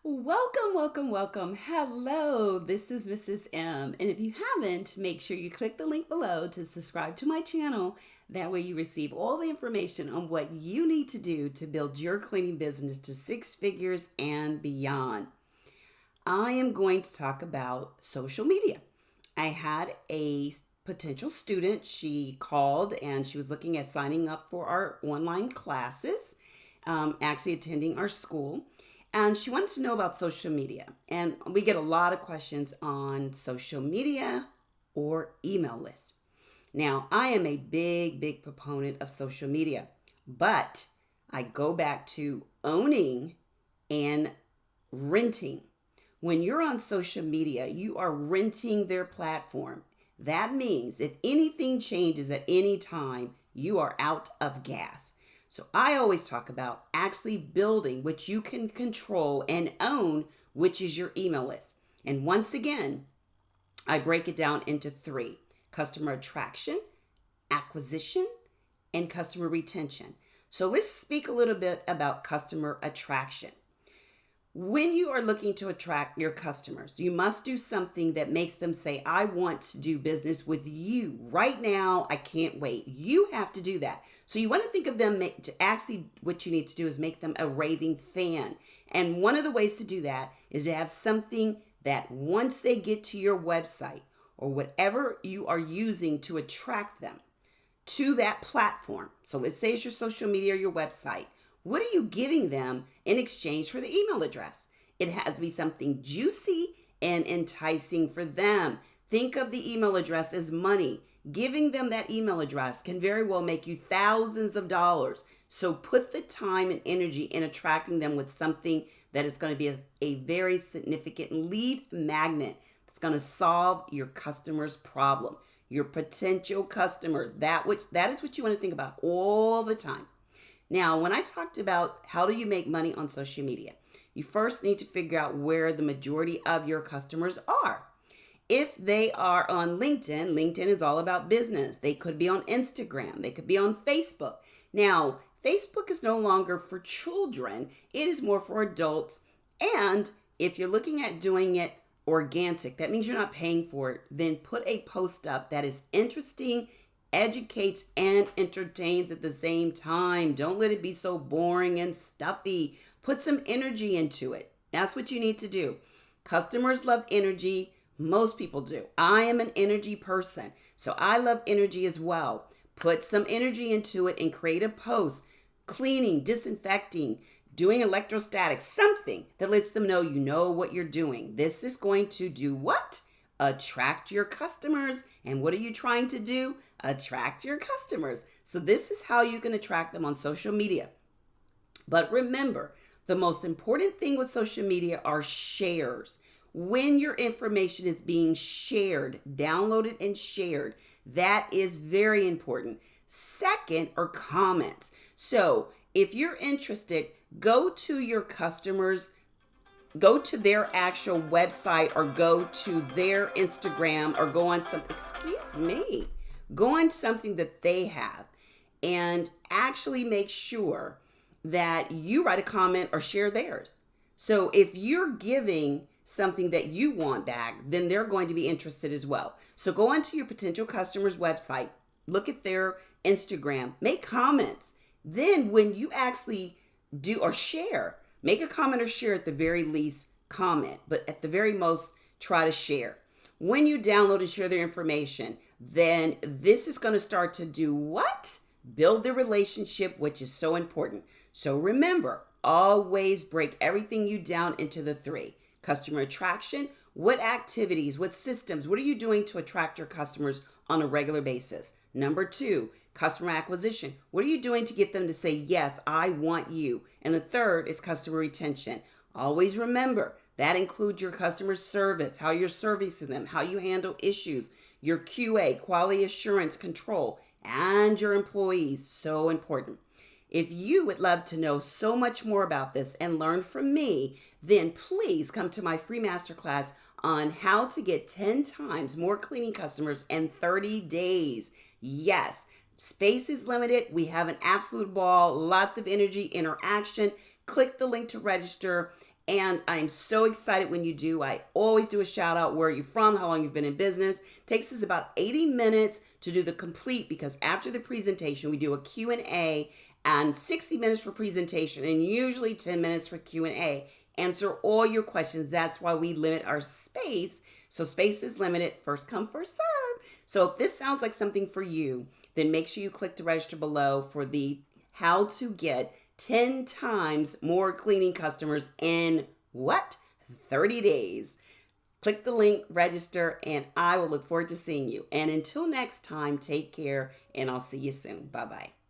Welcome, welcome, welcome. Hello, this is Mrs. M. And if you haven't, make sure you click the link below to subscribe to my channel. That way you receive all the information on what you need to do to build your cleaning business to 6 figures and beyond. I am going to talk about social media. I had a potential student. She called and she was looking at signing up for our online classes, actually attending our school. And she wanted to know about social media. And we get a lot of questions on social media or email lists. Now, I am a big proponent of social media, but I go back to owning and renting. When you're on social media, you are renting their platform. That means if anything changes at any time, you are out of gas. So I always talk about actually building what you can control and own, which is your email list. And once again, I break it down into 3: customer attraction, acquisition, and customer retention. So let's speak a little bit about customer attraction. When you are looking to attract your customers, you must do something that makes them say, I want to do business with you right now. I can't wait. You have to do that. So you want to think of them to actually what you need to do is make them a raving fan. And one of the ways to do that is to have something that once they get to your website or whatever you are using to attract them to that platform. So let's say it's your social media or your website. What are you giving them in exchange for the email address? It has to be something juicy and enticing for them. Think of the email address as money. Giving them that email address can very well make you thousands of dollars. So put the time and energy in attracting them with something that is going to be a very significant lead magnet that's going to solve your customer's problem, your potential customers. That is what you want to think about all the time. Now, when I talked about how do you make money on social media, you first need to figure out where the majority of your customers are. If they are on LinkedIn, LinkedIn is all about business. They could be on Instagram. They could be on Facebook. Now, Facebook is no longer for children. It is more for adults. And if you're looking at doing it organic, that means you're not paying for it, then put a post up that is interesting, educates, and entertains at the same time. Don't let it be so boring and stuffy. Put some energy into it. That's what you need to do. Customers love energy. Most people do. I am an energy person, so I love energy as well. Put some energy into it and create a post, cleaning, disinfecting, doing electrostatics, something that lets them know you know what you're doing. This is going to do what? Attract your customers. And what are you trying to do? Attract your customers. So this is how you can attract them on social media. But remember, the most important thing with social media are shares. When your information is being shared, downloaded and shared, that is very important. Second are comments. So if you're interested, go to your customers, go to their actual website or go to their Instagram or go on something that they have and actually make sure that you write a comment or share theirs. So if you're giving something that you want back, then they're going to be interested as well. So go onto your potential customer's website, look at their Instagram, make comments. Then when you actually do or share, make a comment or share, at the very least comment, but at the very most try to share. When you download and share their information, then this is going to start to do what? Build the relationship, which is so important. So remember, always break everything you down into the 3. Customer attraction, what activities, what systems, what are you doing to attract your customers on a regular basis? Number 2, customer acquisition. What are you doing to get them to say, yes, I want you? And the 3rd is customer retention. Always remember, that includes your customer service, how you're servicing them, how you handle issues, your QA, quality assurance control, and your employees. So important. If you would love to know so much more about this and learn from me, then please come to my free masterclass on how to get 10 times more cleaning customers in 30 days. Yes, space is limited. We have an absolute ball, lots of energy, interaction. Click the link to register And I'm so excited when you do. I always do a shout out, where you're from, how long you've been in business. It takes us about 80 minutes to do the complete, because after the presentation, we do a Q&A and 60 minutes for presentation and usually 10 minutes for Q&A. Answer all your questions. That's why we limit our space. So space is limited, first come, first serve. So if this sounds like something for you, then make sure you click to register below for the how to get 10 times more cleaning customers in 30 days. Click the link, register, and I will look forward to seeing you. And until next time, take care, and I'll see you soon. Bye-bye.